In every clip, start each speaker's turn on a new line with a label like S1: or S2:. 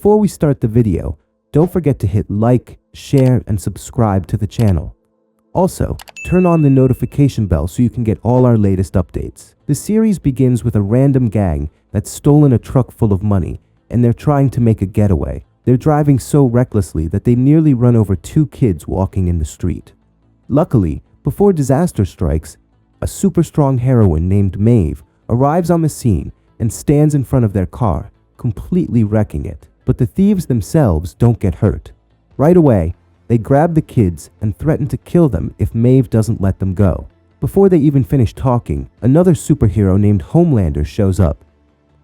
S1: Before we start the video, don't forget to hit like, share, and subscribe to the channel. Also, turn on the notification bell so you can get all our latest updates. The series begins with a random gang that's stolen a truck full of money, and they're trying to make a getaway. They're driving so recklessly that they nearly run over 2 kids walking in the street. Luckily, before disaster strikes, a super strong heroine named Maeve arrives on the scene and stands in front of their car, completely wrecking it. But the thieves themselves don't get hurt. Right away, they grab the kids and threaten to kill them if Maeve doesn't let them go. Before they even finish talking, another superhero named Homelander shows up.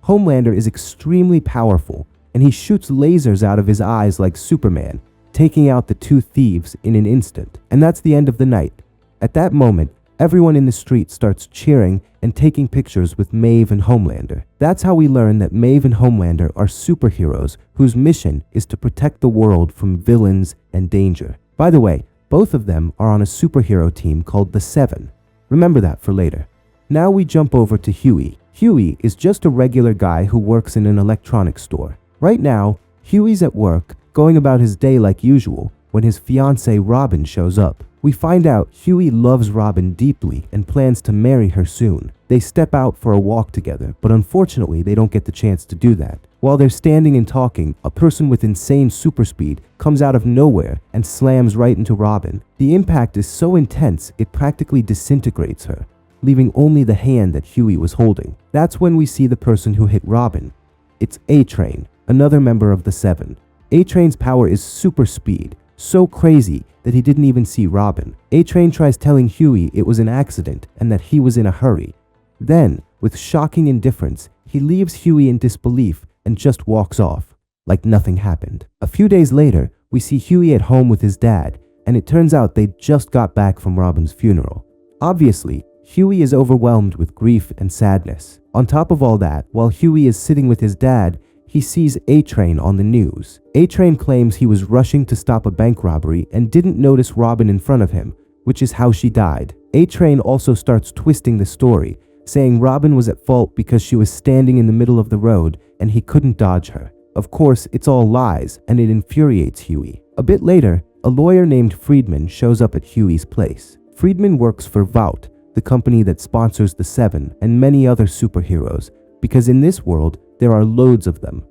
S1: Homelander is extremely powerful, and he shoots lasers out of his eyes like Superman, taking out the 2 thieves in an instant. And that's the end of the night. At that moment, everyone in the street starts cheering and taking pictures with Maeve and Homelander. That's how we learn that Maeve and Homelander are superheroes whose mission is to protect the world from villains and danger. By the way, both of them are on a superhero team called the Seven. Remember that for later. Now we jump over to Hughie. Hughie is just a regular guy who works in an electronics store. Right now, Hughie's at work, going about his day like usual, when his fiancée Robin shows up. We find out Hughie loves Robin deeply and plans to marry her soon. They step out for a walk together, but unfortunately they don't get the chance to do that. While they're standing and talking, a person with insane super speed comes out of nowhere and slams right into Robin. The impact is so intense it practically disintegrates her, leaving only the hand that Hughie was holding. That's when we see the person who hit Robin. It's A-Train, another member of the Seven. A-Train's power is super speed, so crazy that he didn't even see Robin. A-Train tries telling Hughie it was an accident and that he was in a hurry. Then, with shocking indifference, he leaves Hughie in disbelief and just walks off, like nothing happened. A few days later, we see Hughie at home with his dad, and it turns out they just got back from Robin's funeral. Obviously, Hughie is overwhelmed with grief and sadness. On top of all that, while Hughie is sitting with his dad, he sees A-Train on the news. A-Train claims he was rushing to stop a bank robbery and didn't notice Robin in front of him, which is how she died. A-Train also starts twisting the story, saying Robin was at fault because she was standing in the middle of the road and he couldn't dodge her. Of course, it's all lies, and it infuriates Hughie. A bit later, a lawyer named Friedman shows up at Hughie's place. Friedman works for Vought, the company that sponsors the Seven and many other superheroes, because in this world, there are loads of them.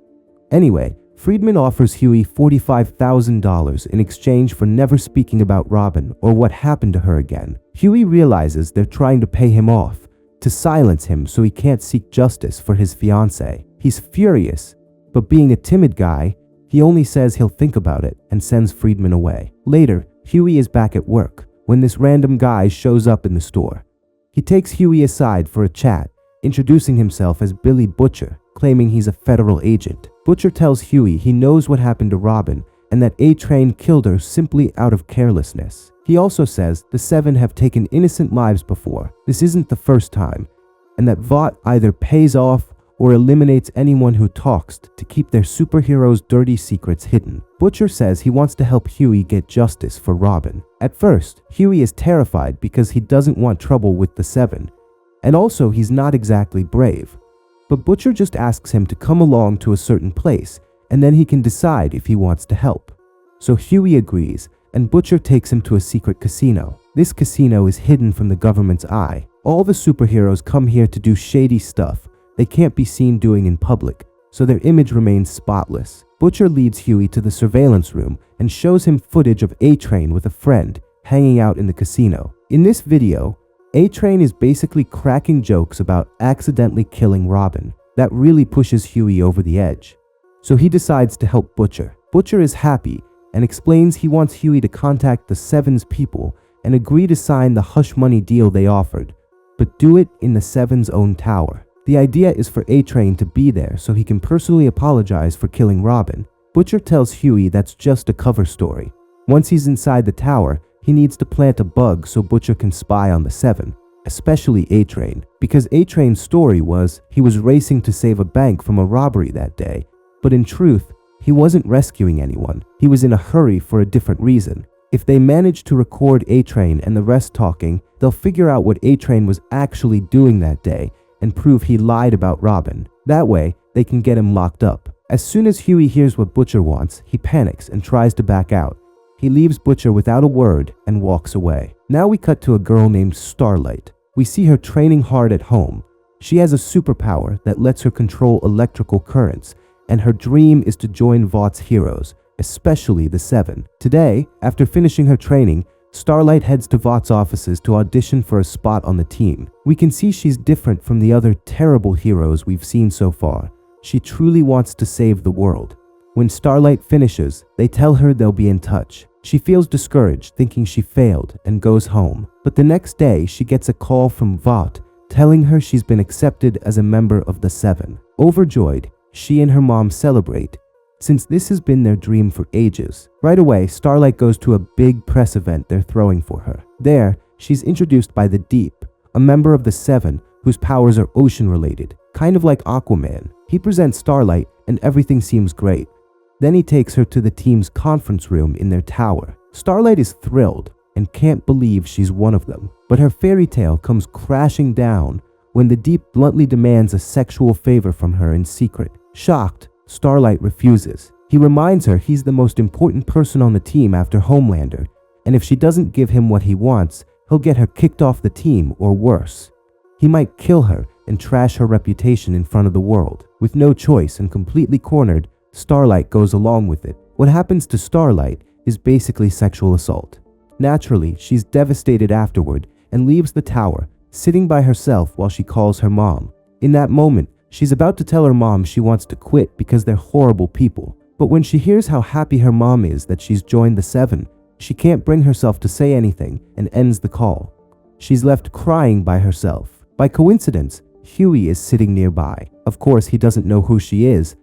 S1: Anyway, Friedman offers Hughie $45,000 in exchange for never speaking about Robin or what happened to her again. Hughie realizes they're trying to pay him off, to silence him so he can't seek justice for his fiancée. He's furious, but being a timid guy, he only says he'll think about it and sends Friedman away. Later, Hughie is back at work when this random guy shows up in the store. He takes Hughie aside for a chat, introducing himself as Billy Butcher, claiming he's a federal agent. Butcher tells Hughie he knows what happened to Robin and that A-Train killed her simply out of carelessness. He also says the Seven have taken innocent lives before. This isn't the first time, and that Vought either pays off or eliminates anyone who talks to keep their superheroes' dirty secrets hidden. Butcher says he wants to help Hughie get justice for Robin. At first, Hughie is terrified because he doesn't want trouble with the Seven, and also he's not exactly brave. But Butcher just asks him to come along to a certain place, and then he can decide if he wants to help. So Hughie agrees, and Butcher takes him to a secret casino. This casino is hidden from the government's eye. All the superheroes come here to do shady stuff they can't be seen doing in public, so their image remains spotless. Butcher leads Hughie to the surveillance room and shows him footage of A-Train with a friend hanging out in the casino. In this video, A-Train is basically cracking jokes about accidentally killing Robin. That really pushes Hughie over the edge. So he decides to help Butcher. Butcher is happy and explains he wants Hughie to contact the Seven's people and agree to sign the hush money deal they offered, but do it in the Seven's own tower. The idea is for A-Train to be there so he can personally apologize for killing Robin. Butcher tells Hughie that's just a cover story. Once he's inside the tower, he needs to plant a bug so Butcher can spy on the Seven, especially A-Train, because A-Train's story was he was racing to save a bank from a robbery that day, but in truth, he wasn't rescuing anyone. He was in a hurry for a different reason. If they manage to record A-Train and the rest talking, they'll figure out what A-Train was actually doing that day and prove he lied about Robin. That way, they can get him locked up. As soon as Hughie hears what Butcher wants, he panics and tries to back out. He leaves Butcher without a word and walks away. Now we cut to a girl named Starlight. We see her training hard at home. She has a superpower that lets her control electrical currents, and her dream is to join Vought's heroes, especially the Seven. Today, after finishing her training, Starlight heads to Vought's offices to audition for a spot on the team. We can see she's different from the other terrible heroes we've seen so far. She truly wants to save the world. When Starlight finishes, they tell her they'll be in touch. She feels discouraged, thinking she failed, and goes home. But the next day, she gets a call from Vought, telling her she's been accepted as a member of the Seven. Overjoyed, she and her mom celebrate, since this has been their dream for ages. Right away, Starlight goes to a big press event they're throwing for her. There, she's introduced by the Deep, a member of the Seven whose powers are ocean-related, kind of like Aquaman. He presents Starlight, and everything seems great. Then he takes her to the team's conference room in their tower. Starlight is thrilled and can't believe she's one of them. But her fairy tale comes crashing down when the Deep bluntly demands a sexual favor from her in secret. Shocked, Starlight refuses. He reminds her he's the most important person on the team after Homelander, and if she doesn't give him what he wants, he'll get her kicked off the team or worse. He might kill her and trash her reputation in front of the world. With no choice and completely cornered, Starlight goes along with it. What happens to Starlight is basically sexual assault. Naturally, she's devastated afterward and leaves the tower, sitting by herself while she calls her mom. In that moment, she's about to tell her mom she wants to quit because they're horrible people. But when she hears how happy her mom is that she's joined the Seven, she can't bring herself to say anything and ends the call. She's left crying by herself. By coincidence, Hughie is sitting nearby. Of course, he doesn't know who she is.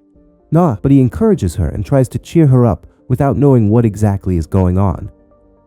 S1: But he encourages her and tries to cheer her up without knowing what exactly is going on.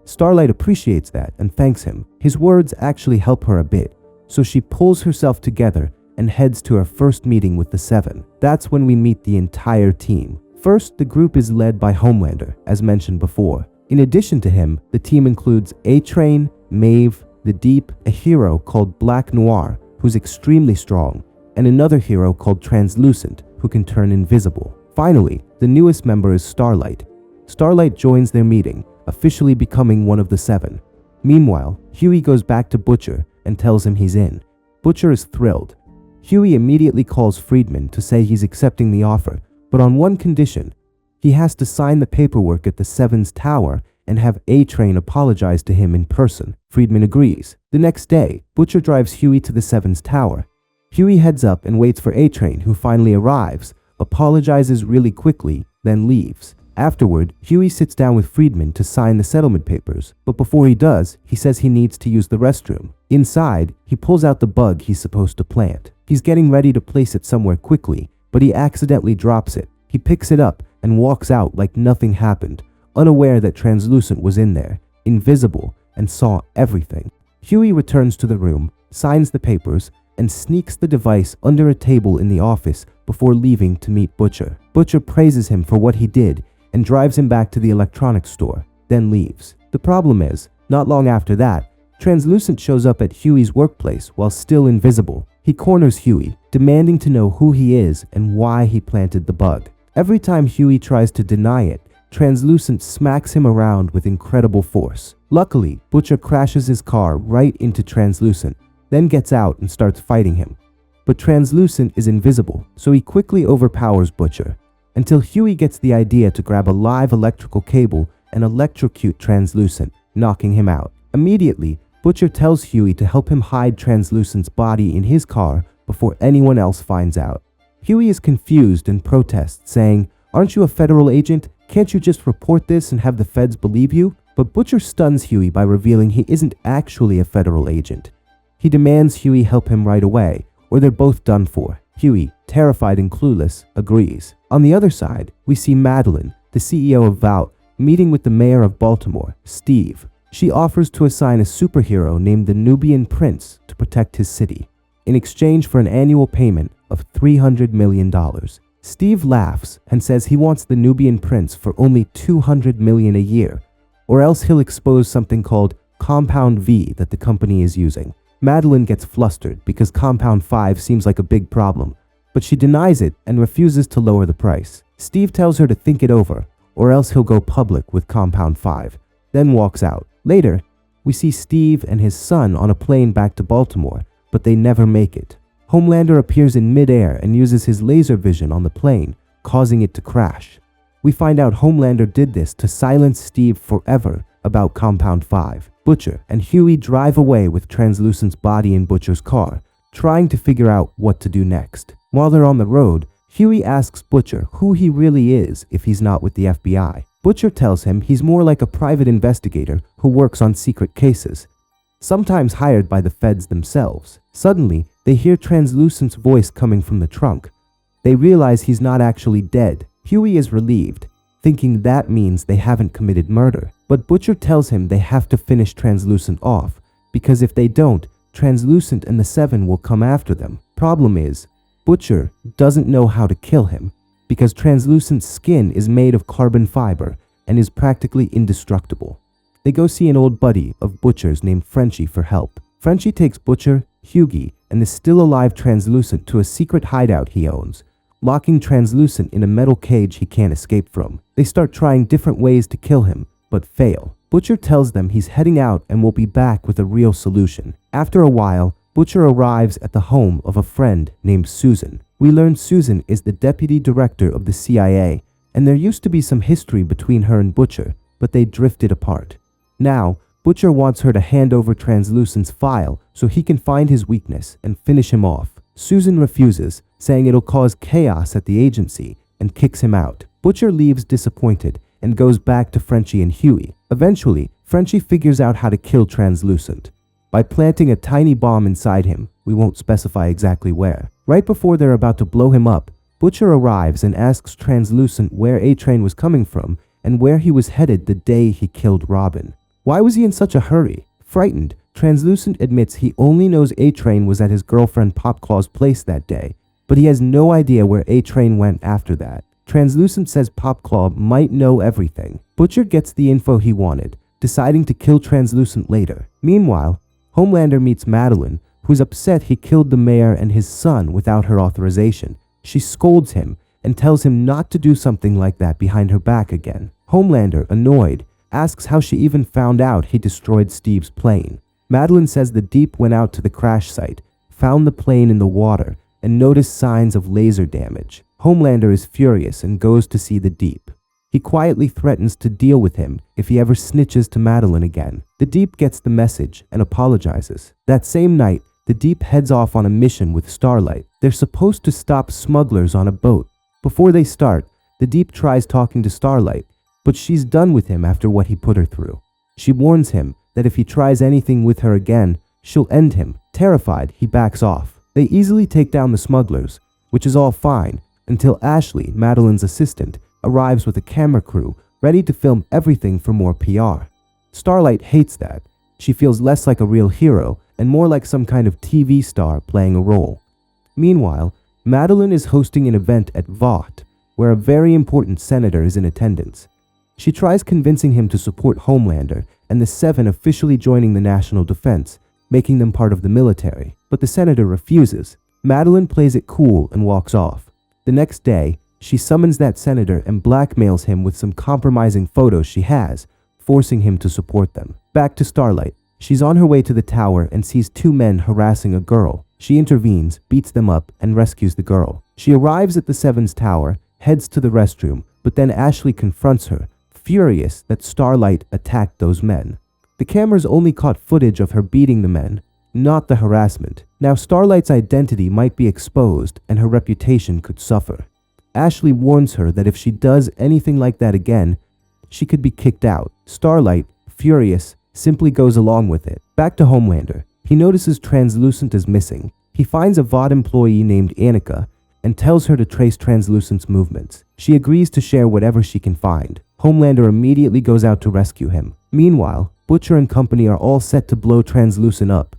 S1: Starlight appreciates that and thanks him. His words actually help her a bit, so she pulls herself together and heads to her first meeting with the Seven. That's when we meet the entire team. First, the group is led by Homelander, as mentioned before. In addition to him, the team includes A-Train, Maeve, the Deep, a hero called Black Noir, who's extremely strong, and another hero called Translucent, who can turn invisible. Finally, the newest member is Starlight. Starlight joins their meeting, officially becoming one of the Seven. Meanwhile, Hughie goes back to Butcher and tells him he's in. Butcher is thrilled. Hughie immediately calls Friedman to say he's accepting the offer, but on one condition. He has to sign the paperwork at the Seven's tower and have A-Train apologize to him in person. Friedman agrees. The next day, Butcher drives Hughie to the Seven's tower. Hughie heads up and waits for A-Train, who finally arrives, apologizes really quickly, then leaves. Afterward, Hughie sits down with Friedman to sign the settlement papers, but before he does, he says he needs to use the restroom. Inside, he pulls out the bug he's supposed to plant. He's getting ready to place it somewhere quickly, but he accidentally drops it. He picks it up and walks out like nothing happened, unaware that Translucent was in there, invisible, and saw everything. Hughie returns to the room, signs the papers, and sneaks the device under a table in the office before leaving to meet Butcher. Butcher praises him for what he did and drives him back to the electronics store, then leaves. The problem is, not long after that, Translucent shows up at Hughie's workplace while still invisible. He corners Hughie, demanding to know who he is and why he planted the bug. Every time Hughie tries to deny it, Translucent smacks him around with incredible force. Luckily, Butcher crashes his car right into Translucent, then gets out and starts fighting him. But Translucent is invisible, so he quickly overpowers Butcher, until Hughie gets the idea to grab a live electrical cable and electrocute Translucent, knocking him out. Immediately, Butcher tells Hughie to help him hide Translucent's body in his car before anyone else finds out. Hughie is confused and protests, saying, "Aren't you a federal agent? Can't you just report this and have the feds believe you?" But Butcher stuns Hughie by revealing he isn't actually a federal agent. He demands Hughie help him right away, or they're both done for. Hughie, terrified and clueless, agrees. On the other side, we see Madeline, the CEO of Vought, meeting with the mayor of Baltimore, Steve. She offers to assign a superhero named the Nubian Prince to protect his city, in exchange for an annual payment of $300 million. Steve laughs and says he wants the Nubian Prince for only $200 million a year, or else he'll expose something called Compound V that the company is using. Madeline gets flustered because Compound 5 seems like a big problem, but she denies it and refuses to lower the price. Steve tells her to think it over, or else he'll go public with Compound 5, then walks out. Later, we see Steve and his son on a plane back to Baltimore, but they never make it. Homelander appears in midair and uses his laser vision on the plane, causing it to crash. We find out Homelander did this to silence Steve forever about Compound 5. Butcher and Hughie drive away with Translucent's body in Butcher's car, trying to figure out what to do next. While they're on the road, Hughie asks Butcher who he really is if he's not with the FBI. Butcher tells him he's more like a private investigator who works on secret cases, sometimes hired by the feds themselves. Suddenly, they hear Translucent's voice coming from the trunk. They realize he's not actually dead. Hughie is relieved, thinking that means they haven't committed murder. But Butcher tells him they have to finish Translucent off, because if they don't, Translucent and the Seven will come after them. Problem is, Butcher doesn't know how to kill him, because Translucent's skin is made of carbon fiber and is practically indestructible. They go see an old buddy of Butcher's named Frenchie for help. Frenchie takes Butcher, Hughie, and the still alive Translucent to a secret hideout he owns, locking Translucent in a metal cage he can't escape from. They start trying different ways to kill him, but fail. Butcher tells them he's heading out and will be back with a real solution. After a while, Butcher arrives at the home of a friend named Susan. We learn Susan is the deputy director of the CIA, and there used to be some history between her and Butcher, but they drifted apart. Now, Butcher wants her to hand over Translucent's file so he can find his weakness and finish him off. Susan refuses, saying it'll cause chaos at the agency, and kicks him out. Butcher leaves disappointed and goes back to Frenchie and Hughie. Eventually, Frenchie figures out how to kill Translucent by planting a tiny bomb inside him. We won't specify exactly where. Right before they're about to blow him up, Butcher arrives and asks Translucent where A-Train was coming from and where he was headed the day he killed Robin. Why was he in such a hurry? Frightened, Translucent admits he only knows A-Train was at his girlfriend Popclaw's place that day, but he has no idea where A-Train went after that. Translucent says Popclaw might know everything. Butcher gets the info he wanted, deciding to kill Translucent later. Meanwhile, Homelander meets Madeline, who's upset he killed the mayor and his son without her authorization. She scolds him and tells him not to do something like that behind her back again. Homelander, annoyed, asks how she even found out he destroyed Steve's plane. Madeline says the Deep went out to the crash site, found the plane in the water, and noticed signs of laser damage. Homelander is furious and goes to see the Deep. He quietly threatens to deal with him if he ever snitches to Madeline again. The Deep gets the message and apologizes. That same night, the Deep heads off on a mission with Starlight. They're supposed to stop smugglers on a boat. Before they start, the Deep tries talking to Starlight, but she's done with him after what he put her through. She warns him that if he tries anything with her again, she'll end him. Terrified, he backs off. They easily take down the smugglers, which is all fine, until Ashley, Madeline's assistant, arrives with a camera crew ready to film everything for more PR. Starlight hates that. She feels less like a real hero and more like some kind of TV star playing a role. Meanwhile, Madeline is hosting an event at Vought, where a very important senator is in attendance. She tries convincing him to support Homelander and the Seven officially joining the national defense, making them part of the military. But the senator refuses. Madeline plays it cool and walks off. The next day, she summons that senator and blackmails him with some compromising photos she has, forcing him to support them. Back to Starlight. She's on her way to the tower and sees two men harassing a girl. She intervenes, beats them up, and rescues the girl. She arrives at the Seven's tower, heads to the restroom, but then Ashley confronts her, furious that Starlight attacked those men. The cameras only caught footage of her beating the men, not the harassment. Now Starlight's identity might be exposed and her reputation could suffer. Ashley warns her that if she does anything like that again, she could be kicked out. Starlight, furious, simply goes along with it. Back to Homelander. He notices Translucent is missing. He finds a Vought employee named Annika and tells her to trace Translucent's movements. She agrees to share whatever she can find. Homelander immediately goes out to rescue him. Meanwhile, Butcher and company are all set to blow Translucent up,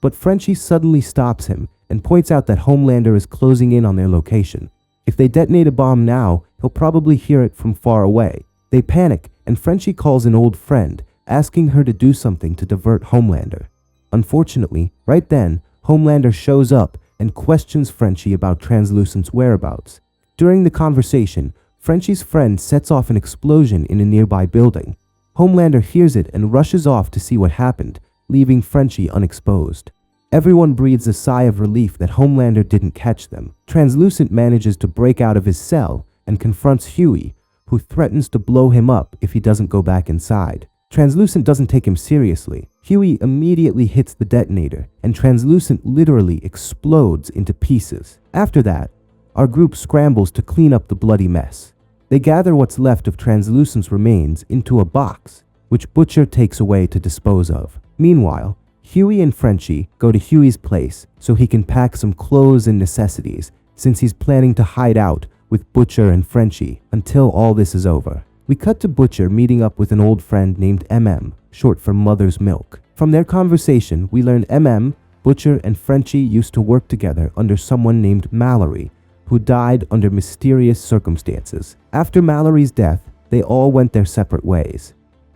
S1: but Frenchie suddenly stops him and points out that Homelander is closing in on their location. If they detonate a bomb now, he'll probably hear it from far away. They panic, and Frenchie calls an old friend, asking her to do something to divert Homelander. Unfortunately, right then, Homelander shows up and questions Frenchie about Translucent's whereabouts. During the conversation, Frenchie's friend sets off an explosion in a nearby building. Homelander hears it and rushes off to see what happened, leaving Frenchie unexposed. Everyone breathes a sigh of relief that Homelander didn't catch them. Translucent manages to break out of his cell and confronts Hughie, who threatens to blow him up if he doesn't go back inside. Translucent doesn't take him seriously. Hughie immediately hits the detonator, and Translucent literally explodes into pieces. After that, our group scrambles to clean up the bloody mess. They gather what's left of Translucent's remains into a box, which Butcher takes away to dispose of. Meanwhile, Hughie and Frenchie go to Hughie's place so he can pack some clothes and necessities, since he's planning to hide out with Butcher and Frenchie until all this is over. We cut to Butcher meeting up with an old friend named MM, short for Mother's Milk. From their conversation, we learn MM, Butcher, and Frenchie used to work together under someone named Mallory, who died under mysterious circumstances. After Mallory's death, they all went their separate ways.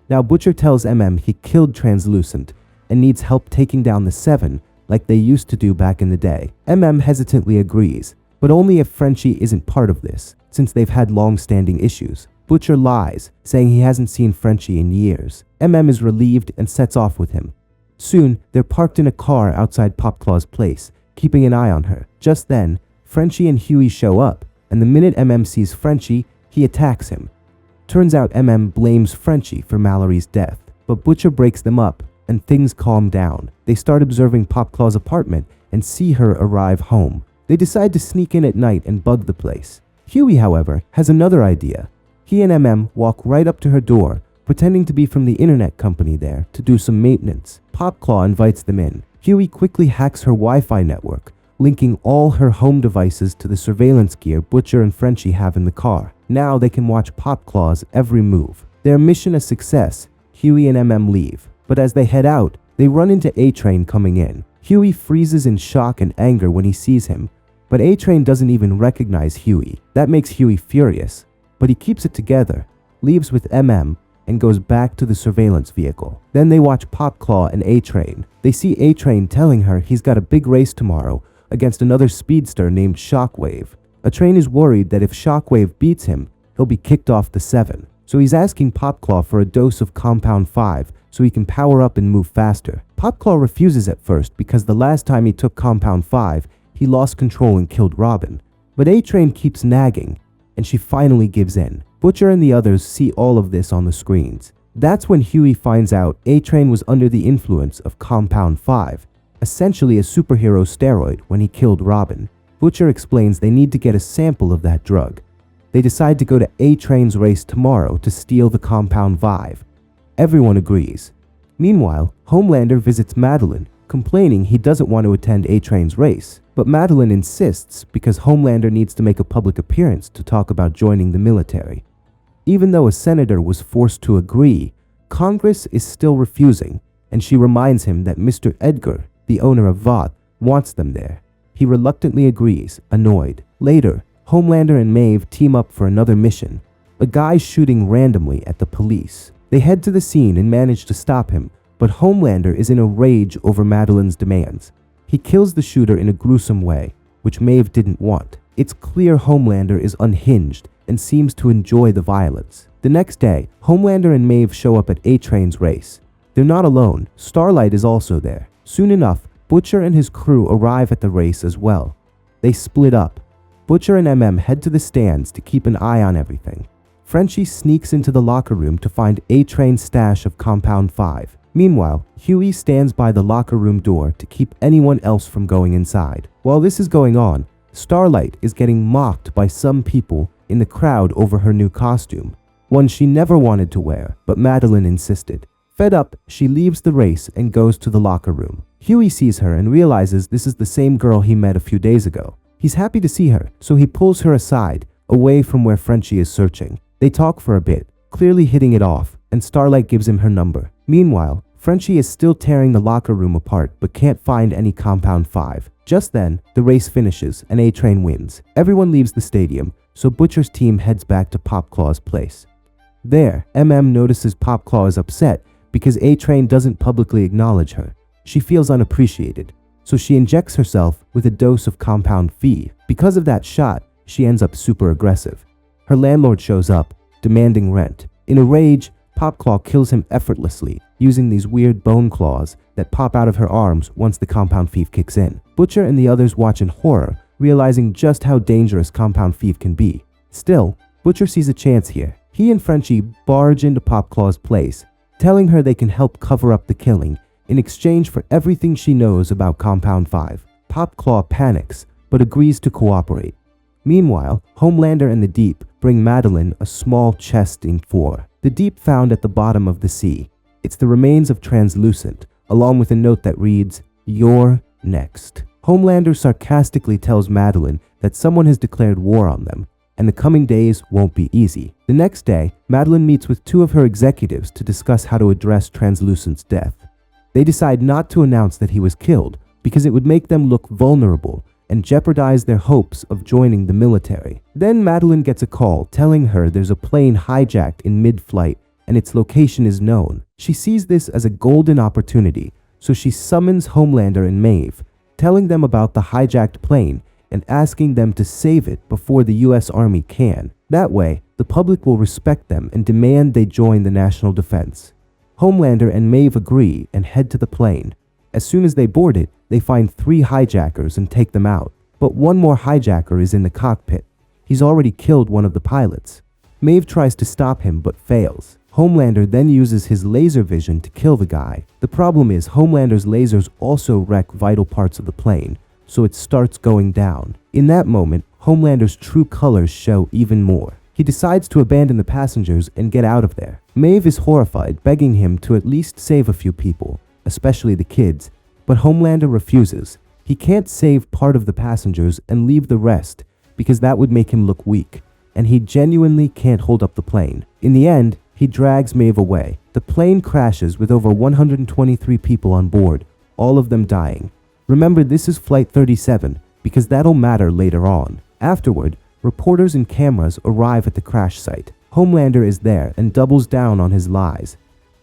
S1: Now Butcher tells MM he killed Translucent and needs help taking down the Seven like they used to do back in the day. MM hesitantly agrees, but only if Frenchie isn't part of this, since they've had long-standing issues. Butcher lies, saying he hasn't seen Frenchie in years. MM is relieved and sets off with him. Soon, they're parked in a car outside Popclaw's place, keeping an eye on her. Just then, Frenchie and Hughie show up, and the minute MM sees Frenchie, he attacks him. Turns out MM blames Frenchie for Mallory's death, but Butcher breaks them up, and things calm down. They start observing Popclaw's apartment and see her arrive home. They decide to sneak in at night and bug the place. Hughie, however, has another idea. He and MM walk right up to her door, pretending to be from the internet company there to do some maintenance. Popclaw invites them in. Hughie quickly hacks her Wi-Fi network, linking all her home devices to the surveillance gear Butcher and Frenchie have in the car. Now they can watch Popclaw's every move. Their mission a success, Hughie and MM leave. But as they head out, they run into A-Train coming in. Hughie freezes in shock and anger when he sees him, but A-Train doesn't even recognize Hughie. That makes Hughie furious, but he keeps it together, leaves with MM, and goes back to the surveillance vehicle. Then they watch Popclaw and A-Train. They see A-Train telling her he's got a big race tomorrow against another speedster named Shockwave. A-Train is worried that if Shockwave beats him, he'll be kicked off the Seven. So he's asking Popclaw for a dose of Compound 5 so he can power up and move faster. Popclaw refuses at first because the last time he took Compound 5, he lost control and killed Robin. But A-Train keeps nagging, and she finally gives in. Butcher and the others see all of this on the screens. That's when Hughie finds out A-Train was under the influence of Compound 5, essentially a superhero steroid, when he killed Robin. Butcher explains they need to get a sample of that drug. They decide to go to A-Train's race tomorrow to steal the Compound 5. Everyone agrees. Meanwhile, Homelander visits Madeline, complaining he doesn't want to attend A-Train's race. But Madeline insists because Homelander needs to make a public appearance to talk about joining the military. Even though a senator was forced to agree, Congress is still refusing, and she reminds him that Mr. Edgar, the owner of Vought, wants them there. He reluctantly agrees, annoyed. Later, Homelander and Maeve team up for another mission. A guy's shooting randomly at the police. They head to the scene and manage to stop him, but Homelander is in a rage over Madeline's demands. He kills the shooter in a gruesome way, which Maeve didn't want. It's clear Homelander is unhinged and seems to enjoy the violence. The next day, Homelander and Maeve show up at A-Train's race. They're not alone. Starlight is also there. Soon enough, Butcher and his crew arrive at the race as well. They split up. Butcher and MM head to the stands to keep an eye on everything. Frenchie sneaks into the locker room to find A-Train's stash of Compound 5. Meanwhile, Hughie stands by the locker room door to keep anyone else from going inside. While this is going on, Starlight is getting mocked by some people in the crowd over her new costume, one she never wanted to wear, but Madeline insisted. Fed up, she leaves the race and goes to the locker room. Hughie sees her and realizes this is the same girl he met a few days ago. He's happy to see her, so he pulls her aside, away from where Frenchie is searching. They talk for a bit, clearly hitting it off, and Starlight gives him her number. Meanwhile, Frenchie is still tearing the locker room apart but can't find any Compound 5. Just then, the race finishes and A-Train wins. Everyone leaves the stadium, so Butcher's team heads back to Popclaw's place. There, MM notices Popclaw is upset because A-Train doesn't publicly acknowledge her. She feels unappreciated, so she injects herself with a dose of Compound V. Because of that shot, she ends up super aggressive. Her landlord shows up, demanding rent. In a rage, Popclaw kills him effortlessly, using these weird bone claws that pop out of her arms once the compound thief kicks in. Butcher and the others watch in horror, realizing just how dangerous compound thief can be. Still, Butcher sees a chance here. He and Frenchie barge into Popclaw's place, telling her they can help cover up the killing in exchange for everything she knows about Compound 5. Popclaw panics, but agrees to cooperate. Meanwhile, Homelander and the Deep bring Madeline a small chest in 4. The Deep found at the bottom of the sea. It's the remains of Translucent, along with a note that reads, "You're next." Homelander sarcastically tells Madeline that someone has declared war on them, and the coming days won't be easy. The next day, Madeline meets with 2 of her executives to discuss how to address Translucent's death. They decide not to announce that he was killed because it would make them look vulnerable and jeopardize their hopes of joining the military. Then Madeline gets a call telling her there's a plane hijacked in mid-flight and its location is known. She sees this as a golden opportunity, so she summons Homelander and Maeve, telling them about the hijacked plane and asking them to save it before the US Army can. That way, the public will respect them and demand they join the national defense. Homelander and Maeve agree and head to the plane. As soon as they board it, they find 3 hijackers and take them out. But one more hijacker is in the cockpit. He's already killed one of the pilots. Maeve tries to stop him but fails. Homelander then uses his laser vision to kill the guy. The problem is Homelander's lasers also wreck vital parts of the plane, so it starts going down. In that moment, Homelander's true colors show even more. He decides to abandon the passengers and get out of there. Maeve is horrified, begging him to at least save a few people, especially the kids, but Homelander refuses. He can't save part of the passengers and leave the rest because that would make him look weak, and he genuinely can't hold up the plane. In the end, he drags Maeve away. The plane crashes with over 123 people on board, all of them dying. Remember, this is Flight 37 because that'll matter later on. Afterward, reporters and cameras arrive at the crash site. Homelander is there and doubles down on his lies.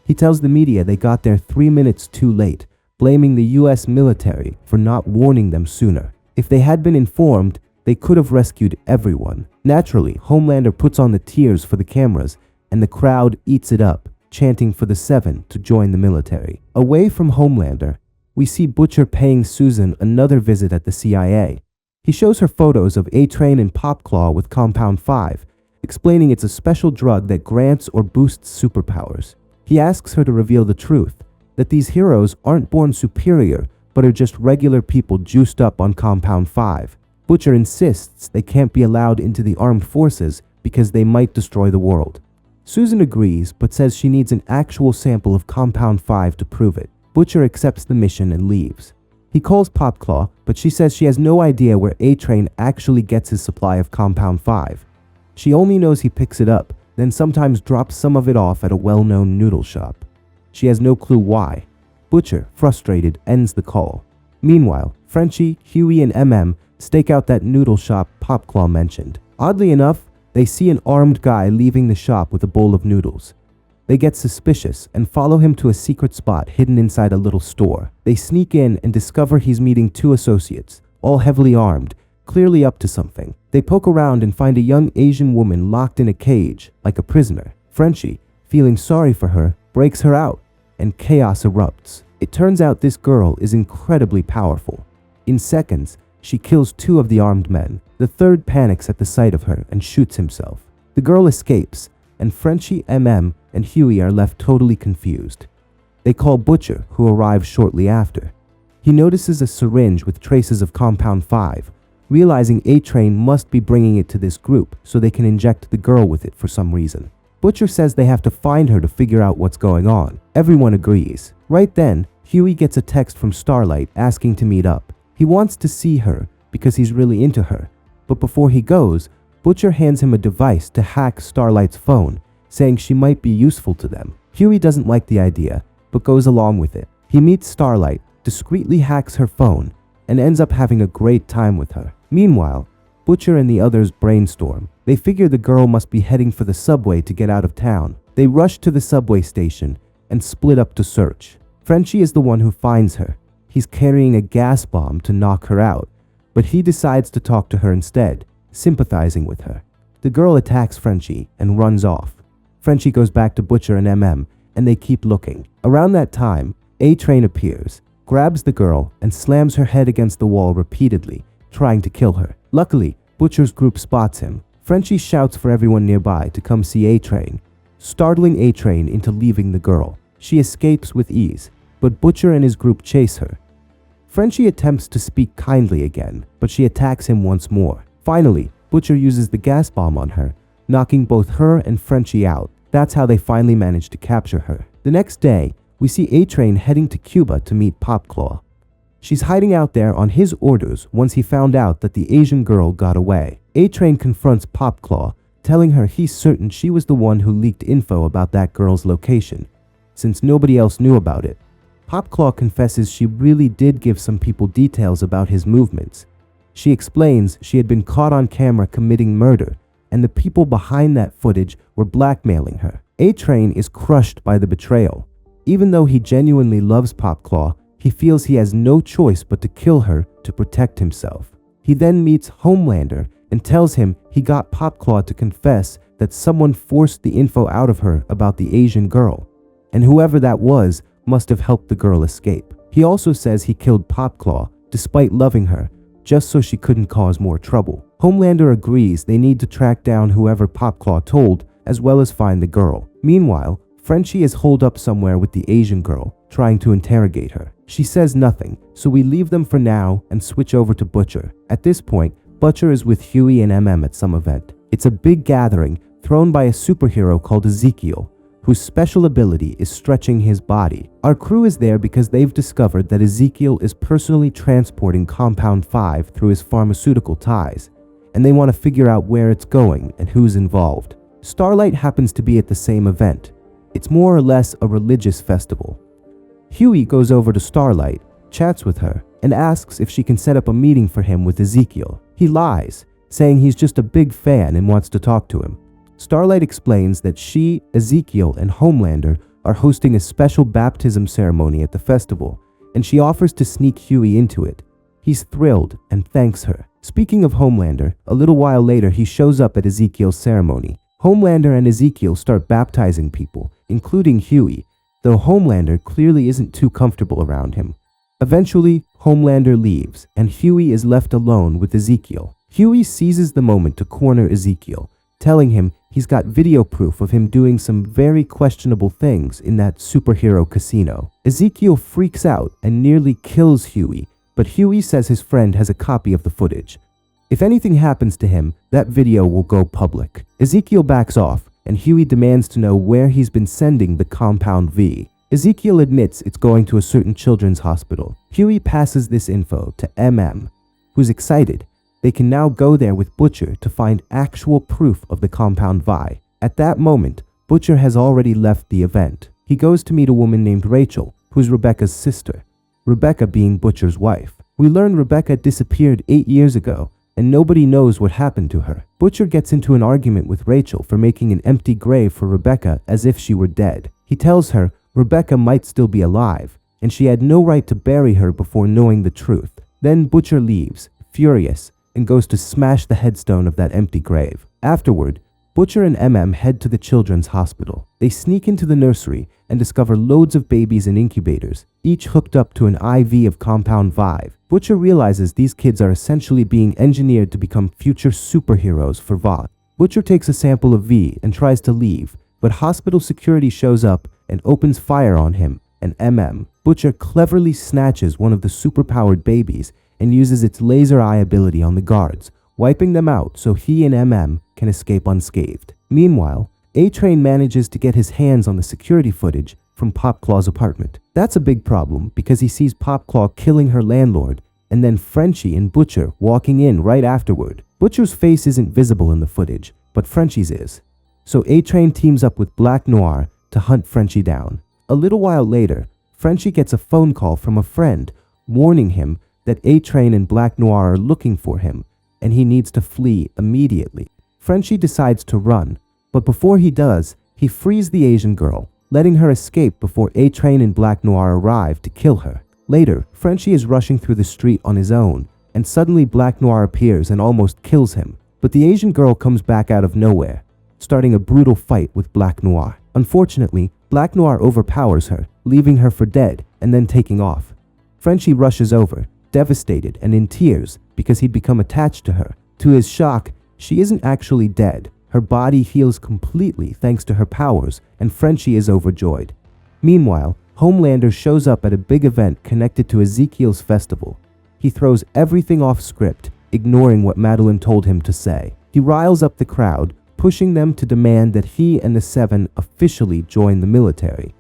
S1: He tells the media they got there 3 minutes too late, blaming the US military for not warning them sooner. If they had been informed, they could have rescued everyone. Naturally, Homelander puts on the tears for the cameras, and the crowd eats it up, chanting for the 7 to join the military. Away from Homelander, we see Butcher paying Susan another visit at the CIA. He shows her photos of A-Train and Popclaw with Compound 5, explaining it's a special drug that grants or boosts superpowers. He asks her to reveal the truth, that these heroes aren't born superior, but are just regular people juiced up on Compound 5. Butcher insists they can't be allowed into the armed forces because they might destroy the world. Susan agrees, but says she needs an actual sample of Compound 5 to prove it. Butcher accepts the mission and leaves. He calls Popclaw, but she says she has no idea where A-Train actually gets his supply of Compound 5. She only knows he picks it up, then sometimes drops some of it off at a well-known noodle shop. She has no clue why. Butcher, frustrated, ends the call. Meanwhile, Frenchie, Hughie, and MM stake out that noodle shop Popclaw mentioned. Oddly enough, they see an armed guy leaving the shop with a bowl of noodles. They get suspicious and follow him to a secret spot hidden inside a little store. They sneak in and discover he's meeting 2 associates, all heavily armed, clearly up to something. They poke around and find a young Asian woman locked in a cage, like a prisoner. Frenchie, feeling sorry for her, breaks her out, and chaos erupts. It turns out this girl is incredibly powerful. In seconds, she kills 2 of the armed men. The third panics at the sight of her and shoots himself. The girl escapes, and Frenchie, MM, and Hughie are left totally confused. They call Butcher, who arrives shortly after. He notices a syringe with traces of Compound 5, realizing A-Train must be bringing it to this group so they can inject the girl with it for some reason. Butcher says they have to find her to figure out what's going on. Everyone agrees. Right then, Hughie gets a text from Starlight asking to meet up. He wants to see her because he's really into her, but before he goes, Butcher hands him a device to hack Starlight's phone, saying she might be useful to them. Hughie doesn't like the idea, but goes along with it. He meets Starlight, discreetly hacks her phone, and ends up having a great time with her. Meanwhile, Butcher and the others brainstorm. They figure the girl must be heading for the subway to get out of town. They rush to the subway station and split up to search. Frenchie is the one who finds her. He's carrying a gas bomb to knock her out, but he decides to talk to her instead, sympathizing with her. The girl attacks Frenchie and runs off. Frenchie goes back to Butcher and MM, and they keep looking. Around that time, A-Train appears, grabs the girl, and slams her head against the wall repeatedly, trying to kill her. Luckily, Butcher's group spots him. Frenchie shouts for everyone nearby to come see A-Train, startling A-Train into leaving the girl. She escapes with ease, but Butcher and his group chase her. Frenchie attempts to speak kindly again, but she attacks him once more. Finally, Butcher uses the gas bomb on her, knocking both her and Frenchie out. That's how they finally manage to capture her. The next day, we see A-Train heading to Cuba to meet Popclaw. She's hiding out there on his orders once he found out that the Asian girl got away. A-Train confronts Popclaw, telling her he's certain she was the one who leaked info about that girl's location, since nobody else knew about it. Popclaw confesses she really did give some people details about his movements. She explains she had been caught on camera committing murder, and the people behind that footage were blackmailing her. A-Train is crushed by the betrayal. Even though he genuinely loves Popclaw, he feels he has no choice but to kill her to protect himself. He then meets Homelander and tells him he got Popclaw to confess that someone forced the info out of her about the Asian girl, and whoever that was must have helped the girl escape. He also says he killed Popclaw despite loving her, just so she couldn't cause more trouble. Homelander agrees they need to track down whoever Popclaw told, as well as find the girl. Meanwhile, Frenchie is holed up somewhere with the Asian girl, trying to interrogate her. She says nothing, so we leave them for now and switch over to Butcher. At this point, Butcher is with Hughie and MM at some event. It's a big gathering thrown by a superhero called Ezekiel, whose special ability is stretching his body. Our crew is there because they've discovered that Ezekiel is personally transporting Compound 5 through his pharmaceutical ties, and they want to figure out where it's going and who's involved. Starlight happens to be at the same event. It's more or less a religious festival. Hughie goes over to Starlight, chats with her, and asks if she can set up a meeting for him with Ezekiel. He lies, saying he's just a big fan and wants to talk to him. Starlight explains that she, Ezekiel, and Homelander are hosting a special baptism ceremony at the festival, and she offers to sneak Hughie into it. He's thrilled and thanks her. Speaking of Homelander, a little while later he shows up at Ezekiel's ceremony. Homelander and Ezekiel start baptizing people, including Hughie, though Homelander clearly isn't too comfortable around him. Eventually, Homelander leaves, and Hughie is left alone with Ezekiel. Hughie seizes the moment to corner Ezekiel, telling him he's got video proof of him doing some very questionable things in that superhero casino. Ezekiel freaks out and nearly kills Hughie, but Hughie says his friend has a copy of the footage. If anything happens to him, that video will go public. Ezekiel backs off, and Hughie demands to know where he's been sending the Compound V. Ezekiel admits it's going to a certain children's hospital. Hughie passes this info to MM, who's excited. They can now go there with Butcher to find actual proof of the Compound Vi. At that moment, Butcher has already left the event. He goes to meet a woman named Rachel, who's Rebecca's sister, Rebecca being Butcher's wife. We learn Rebecca disappeared 8 years ago, and nobody knows what happened to her. Butcher gets into an argument with Rachel for making an empty grave for Rebecca as if she were dead. He tells her Rebecca might still be alive, and she had no right to bury her before knowing the truth. Then Butcher leaves, furious, and goes to smash the headstone of that empty grave. Afterward, Butcher and MM head to the children's hospital. They sneak into the nursery and discover loads of babies in incubators, each hooked up to an IV of Compound 5. Butcher realizes these kids are essentially being engineered to become future superheroes for Vought. Butcher takes a sample of V and tries to leave, but hospital security shows up and opens fire on him and MM. Butcher cleverly snatches one of the superpowered babies and uses its laser eye ability on the guards, wiping them out so he and MM can escape unscathed. Meanwhile, A-Train manages to get his hands on the security footage from Popclaw's apartment. That's a big problem because he sees Popclaw killing her landlord and then Frenchie and Butcher walking in right afterward. Butcher's face isn't visible in the footage, but Frenchie's is. So A-Train teams up with Black Noir to hunt Frenchie down. A little while later, Frenchie gets a phone call from a friend warning him that A-Train and Black Noir are looking for him and he needs to flee immediately. Frenchie decides to run, but before he does, he frees the Asian girl, letting her escape before A-Train and Black Noir arrive to kill her. Later, Frenchie is rushing through the street on his own, and suddenly Black Noir appears and almost kills him. But the Asian girl comes back out of nowhere, starting a brutal fight with Black Noir. Unfortunately, Black Noir overpowers her, leaving her for dead and then taking off. Frenchie rushes over, devastated and in tears because he'd become attached to her. To his shock, she isn't actually dead. Her body heals completely thanks to her powers, and Frenchie is overjoyed. Meanwhile, Homelander shows up at a big event connected to Ezekiel's festival. He throws everything off script, ignoring what Madeline told him to say. He riles up the crowd, pushing them to demand that he and the Seven officially join the military.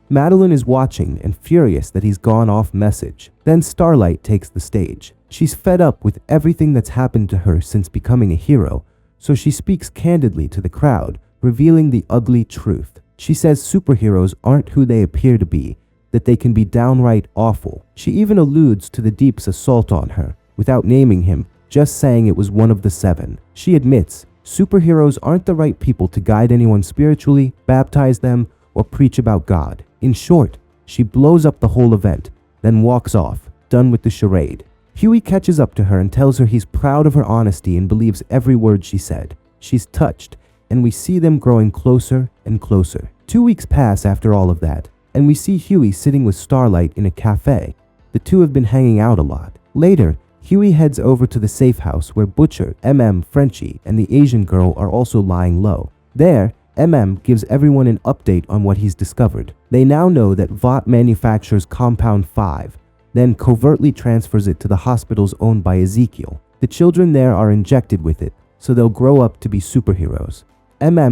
S1: Madeline is watching and furious that he's gone off message. Then Starlight takes the stage. She's fed up with everything that's happened to her since becoming a hero, so she speaks candidly to the crowd, revealing the ugly truth. She says superheroes aren't who they appear to be, that they can be downright awful. She even alludes to the Deep's assault on her, without naming him, just saying it was one of the Seven. She admits superheroes aren't the right people to guide anyone spiritually, baptize them, or preach about God. In short, she blows up the whole event, then walks off, done with the charade. Hughie catches up to her and tells her he's proud of her honesty and believes every word she said. She's touched, and we see them growing closer and closer. 2 weeks pass after all of that, and we see Hughie sitting with Starlight in a cafe. The two have been hanging out a lot. Later, Hughie heads over to the safe house where Butcher, Frenchie, and the Asian girl are also lying low. There, gives everyone an update on what he's discovered. They now know that Vought manufactures Compound 5, then covertly transfers it to the hospitals owned by Ezekiel. The children there are injected with it, so they'll grow up to be superheroes.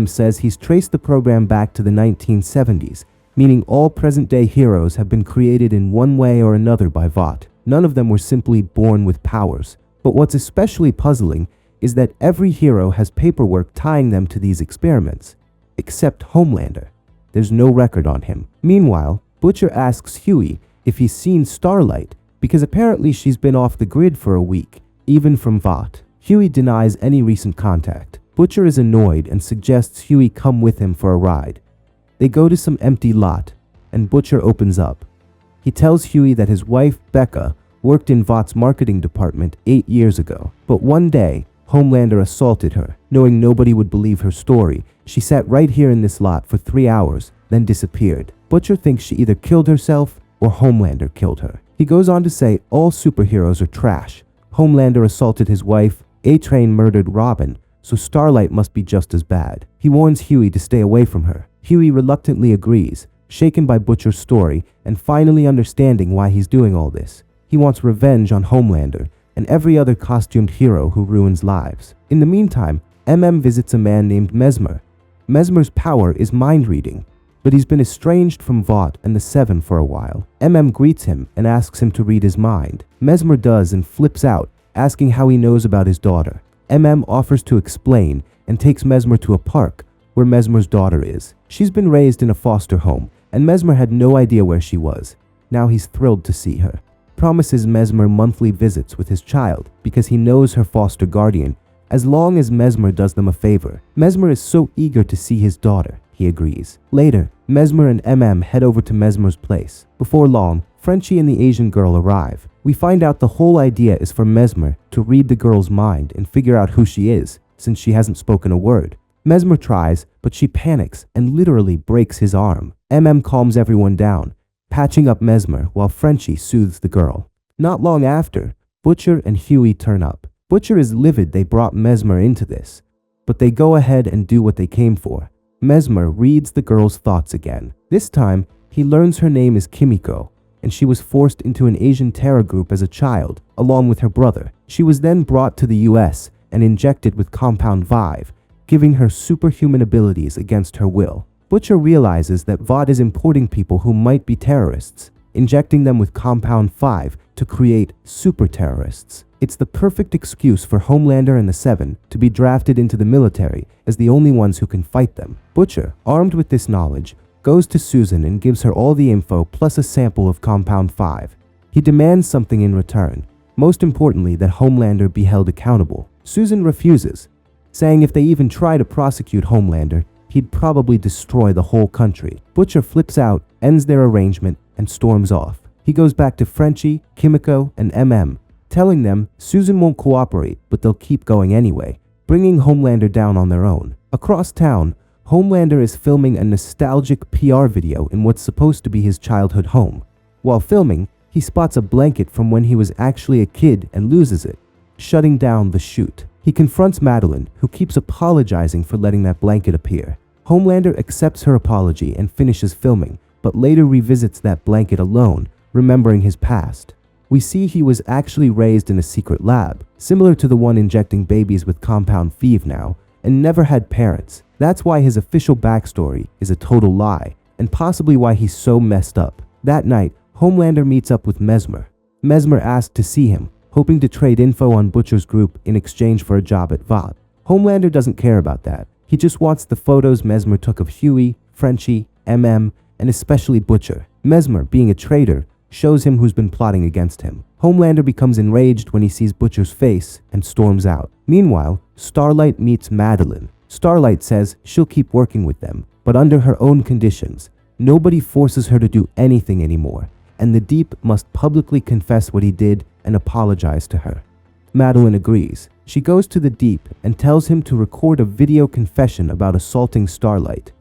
S1: Says he's traced the program back to the 1970s, meaning all present-day heroes have been created in one way or another by Vought. None of them were simply born with powers. But what's especially puzzling is that every hero has paperwork tying them to these experiments, except Homelander. There's no record on him. Meanwhile, Butcher asks Hughie if he's seen Starlight, because apparently she's been off the grid for a week, even from Vought. Hughie denies any recent contact. Butcher is annoyed and suggests Hughie come with him for a ride. They go to some empty lot, and Butcher opens up. He tells Hughie that his wife, Becca, worked in Vought's marketing department 8 years ago. But one day, Homelander assaulted her. Knowing nobody would believe her story, she sat right here in this lot for 3 hours, then disappeared. Butcher thinks she either killed herself or Homelander killed her. He goes on to say all superheroes are trash. Homelander assaulted his wife, A-Train murdered Robin, so Starlight must be just as bad. He warns Hughie to stay away from her. Hughie reluctantly agrees, shaken by Butcher's story and finally understanding why he's doing all this. He wants revenge on Homelander and every other costumed hero who ruins lives. In the meantime, visits a man named Mesmer. Mesmer's power is mind reading, but he's been estranged from Vought and the Seven for a while. Greets him and asks him to read his mind. Mesmer does and flips out, asking how he knows about his daughter. Offers to explain and takes Mesmer to a park where Mesmer's daughter is. She's been raised in a foster home, and Mesmer had no idea where she was. Now he's thrilled to see her. Promises Mesmer monthly visits with his child because he knows her foster guardian, as long as Mesmer does them a favor. Mesmer is so eager to see his daughter, he agrees. Later, Mesmer and head over to Mesmer's place. Before long, Frenchie and the Asian girl arrive. We find out the whole idea is for Mesmer to read the girl's mind and figure out who she is, since she hasn't spoken a word. Mesmer tries, but she panics and literally breaks his arm. Calms everyone down, patching up Mesmer while Frenchie soothes the girl. Not long after, Butcher and Hughie turn up. Butcher is livid they brought Mesmer into this, but they go ahead and do what they came for. Mesmer reads the girl's thoughts again. This time, he learns her name is Kimiko, and she was forced into an Asian terror group as a child, along with her brother. She was then brought to the US and injected with Compound 5, giving her superhuman abilities against her will. Butcher realizes that Vought is importing people who might be terrorists, injecting them with Compound 5 to create super terrorists. It's the perfect excuse for Homelander and the Seven to be drafted into the military as the only ones who can fight them. Butcher, armed with this knowledge, goes to Susan and gives her all the info plus a sample of Compound 5. He demands something in return, most importantly that Homelander be held accountable. Susan refuses, saying if they even try to prosecute Homelander, he'd probably destroy the whole country. Butcher flips out, ends their arrangement, and storms off. He goes back to Frenchie, Kimiko, and telling them Susan won't cooperate, but they'll keep going anyway, bringing Homelander down on their own. Across town, Homelander is filming a nostalgic PR video in what's supposed to be his childhood home. While filming, he spots a blanket from when he was actually a kid and loses it, shutting down the shoot. He confronts Madeline, who keeps apologizing for letting that blanket appear. Homelander accepts her apology and finishes filming, but later revisits that blanket alone, remembering his past. We see he was actually raised in a secret lab, similar to the one injecting babies with compound fever now, and never had parents. That's why his official backstory is a total lie, and possibly why he's so messed up. That night, Homelander meets up with Mesmer. Mesmer asks to see him, hoping to trade info on Butcher's group in exchange for a job at Vought. Homelander doesn't care about that. He just wants the photos Mesmer took of Hughie, Frenchie, MM, and especially Butcher. Mesmer, being a traitor, shows him who's been plotting against him. Homelander becomes enraged when he sees Butcher's face and storms out. Meanwhile, Starlight meets Madeline. Starlight says she'll keep working with them, but under her own conditions. Nobody forces her to do anything anymore, and the Deep must publicly confess what he did and apologize to her. Madeline agrees. She goes to the Deep and tells him to record a video confession about assaulting Starlight.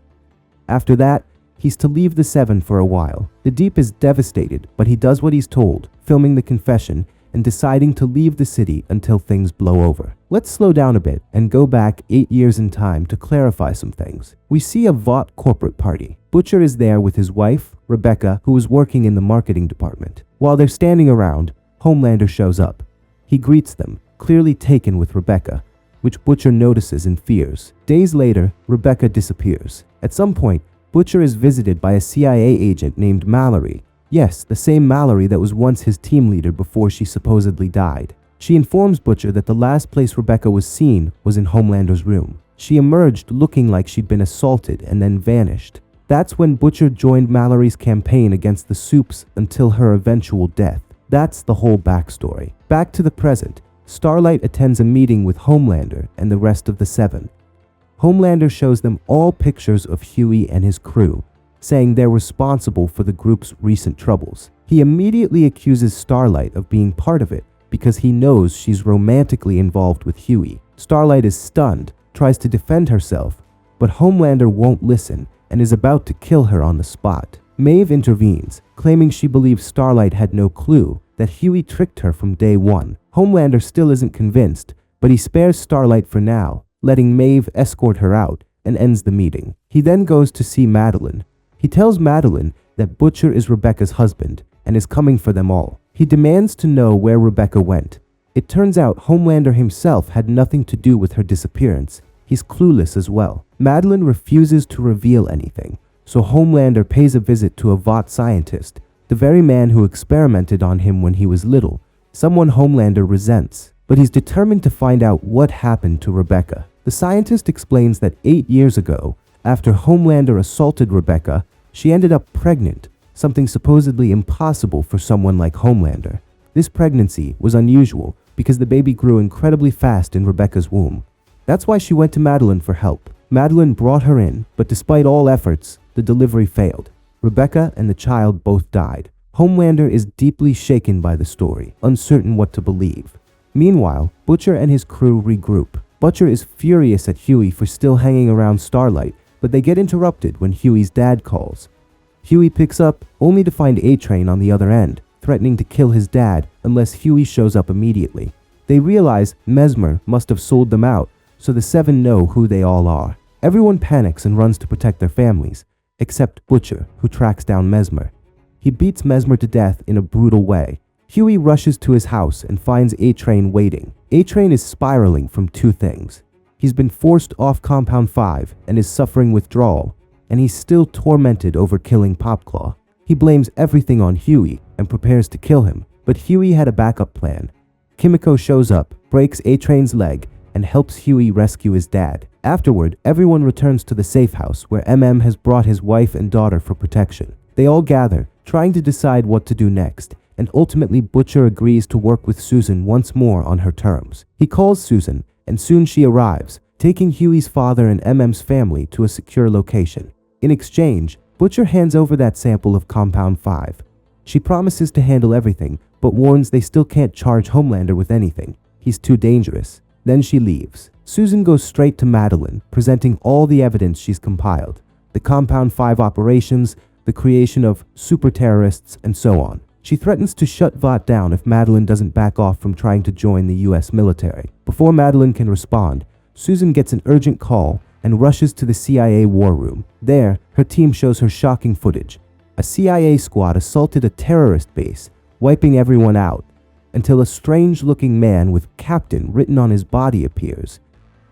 S1: After that, he's to leave the Seven for a while. The Deep is devastated, but he does what he's told, filming the confession and deciding to leave the city until things blow over. Let's slow down a bit and go back 8 years in time to clarify some things. We see a Vought corporate party. Butcher is there with his wife, Rebecca, who is working in the marketing department. While they're standing around, Homelander shows up. He greets them, clearly taken with Rebecca, which Butcher notices and fears. Days later, Rebecca disappears. At some point, Butcher is visited by a CIA agent named Mallory. Yes, the same Mallory that was once his team leader before she supposedly died. She informs Butcher that the last place Rebecca was seen was in Homelander's room. She emerged looking like she'd been assaulted and then vanished. That's when Butcher joined Mallory's campaign against the Supes until her eventual death. That's the whole backstory. Back to the present, Starlight attends a meeting with Homelander and the rest of the Seven. Homelander shows them all pictures of Hughie and his crew, saying they're responsible for the group's recent troubles. He immediately accuses Starlight of being part of it because he knows she's romantically involved with Hughie. Starlight is stunned, tries to defend herself, but Homelander won't listen and is about to kill her on the spot. Maeve intervenes, claiming she believes Starlight had no clue that Hughie tricked her from day one. Homelander still isn't convinced, but he spares Starlight for now, letting Maeve escort her out and ends the meeting. He then goes to see Madeline. He tells Madeline that Butcher is Rebecca's husband and is coming for them all. He demands to know where Rebecca went. It turns out Homelander himself had nothing to do with her disappearance. He's clueless as well. Madeline refuses to reveal anything, so Homelander pays a visit to a Vought scientist, the very man who experimented on him when he was little, someone Homelander resents. But he's determined to find out what happened to Rebecca. The scientist explains that 8 years ago, after Homelander assaulted Rebecca, she ended up pregnant, something supposedly impossible for someone like Homelander. This pregnancy was unusual because the baby grew incredibly fast in Rebecca's womb. That's why she went to Madeline for help. Madeline brought her in, but despite all efforts, the delivery failed. Rebecca and the child both died. Homelander is deeply shaken by the story, uncertain what to believe. Meanwhile, Butcher and his crew regroup. Butcher is furious at Hughie for still hanging around Starlight, but they get interrupted when Hughie's dad calls. Hughie picks up, only to find A-Train on the other end, threatening to kill his dad unless Hughie shows up immediately. They realize Mesmer must have sold them out, so the Seven know who they all are. Everyone panics and runs to protect their families, except Butcher, who tracks down Mesmer. He beats Mesmer to death in a brutal way. Hughie rushes to his house and finds A-Train waiting. A-Train is spiraling from two things. He's been forced off Compound 5 and is suffering withdrawal, and he's still tormented over killing Popclaw. He blames everything on Hughie and prepares to kill him, but Hughie had a backup plan. Kimiko shows up, breaks A-Train's leg, and helps Hughie rescue his dad. Afterward, everyone returns to the safe house where MM has brought his wife and daughter for protection. They all gather, trying to decide what to do next, and ultimately Butcher agrees to work with Susan once more on her terms. He calls Susan, and soon she arrives, taking Hughie's father and MM's family to a secure location. In exchange, Butcher hands over that sample of Compound 5. She promises to handle everything, but warns they still can't charge Homelander with anything. He's too dangerous. Then she leaves. Susan goes straight to Madeline, presenting all the evidence she's compiled. The Compound 5 operations, the creation of super terrorists, and so on. She threatens to shut Vought down if Madeline doesn't back off from trying to join the US military. Before Madeline can respond, Susan gets an urgent call and rushes to the CIA war room. There, her team shows her shocking footage. A CIA squad assaulted a terrorist base, wiping everyone out, until a strange-looking man with Captain written on his body appears.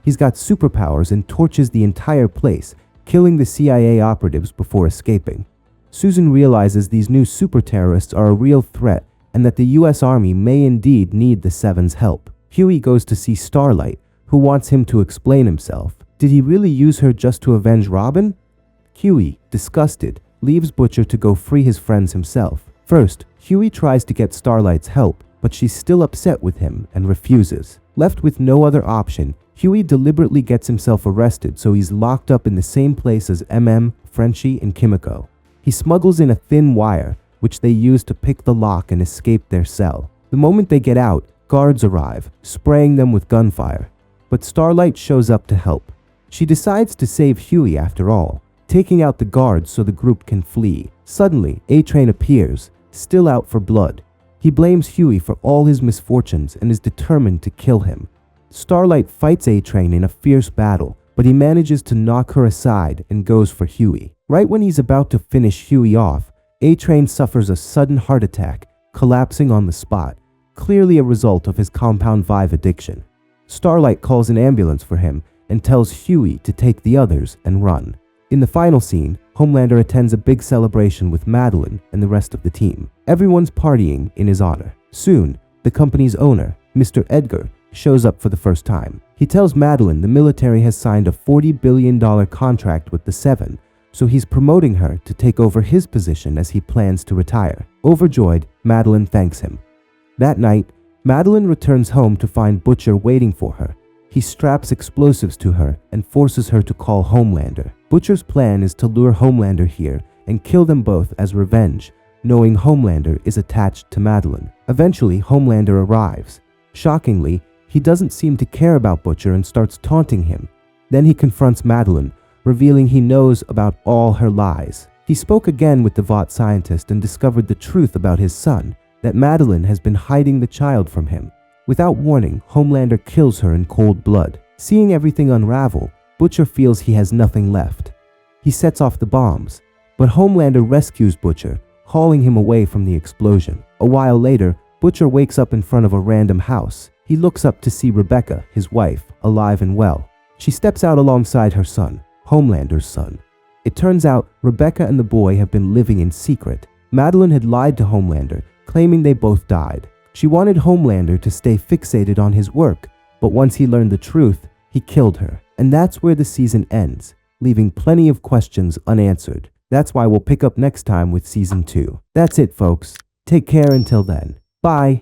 S1: He's got superpowers and torches the entire place, killing the CIA operatives before escaping. Susan realizes these new super terrorists are a real threat and that the US Army may indeed need the Seven's help. Hughie goes to see Starlight, who wants him to explain himself. Did he really use her just to avenge Robin? Hughie, disgusted, leaves Butcher to go free his friends himself. First, Hughie tries to get Starlight's help, but she's still upset with him and refuses. Left with no other option, Hughie deliberately gets himself arrested so he's locked up in the same place as Frenchie, and Kimiko. He smuggles in a thin wire, which they use to pick the lock and escape their cell. The moment they get out, guards arrive, spraying them with gunfire. But Starlight shows up to help. She decides to save Hughie after all, taking out the guards so the group can flee. Suddenly, A-Train appears, still out for blood. He blames Hughie for all his misfortunes and is determined to kill him. Starlight fights A-Train in a fierce battle, but he manages to knock her aside and goes for Hughie. Right when he's about to finish Hughie off, A-Train suffers a sudden heart attack, collapsing on the spot, clearly a result of his Compound 5 addiction. Starlight calls an ambulance for him and tells Hughie to take the others and run. In the final scene, Homelander attends a big celebration with Madeline and the rest of the team. Everyone's partying in his honor. Soon, the company's owner, Mr. Edgar, shows up for the first time. He tells Madeline the military has signed a $40 billion contract with the Seven, so he's promoting her to take over his position as he plans to retire. Overjoyed, Madeline thanks him. That night, Madeline returns home to find Butcher waiting for her. He straps explosives to her and forces her to call Homelander. Butcher's plan is to lure Homelander here and kill them both as revenge, knowing Homelander is attached to Madeline. Eventually, Homelander arrives. Shockingly, he doesn't seem to care about Butcher and starts taunting him. Then he confronts Madeline, revealing he knows about all her lies. He spoke again with the Vought scientist and discovered the truth about his son, that Madeline has been hiding the child from him. Without warning, Homelander kills her in cold blood. Seeing everything unravel, Butcher feels he has nothing left. He sets off the bombs, but Homelander rescues Butcher, hauling him away from the explosion. A while later, Butcher wakes up in front of a random house. He looks up to see Rebecca, his wife, alive and well. She steps out alongside her son, Homelander's son. It turns out Rebecca and the boy have been living in secret. Madeline had lied to Homelander, claiming they both died. She wanted Homelander to stay fixated on his work, but once he learned the truth, he killed her. And that's where the season ends, leaving plenty of questions unanswered. That's why we'll pick up next time with Season 2. That's it, folks. Take care until then. Bye.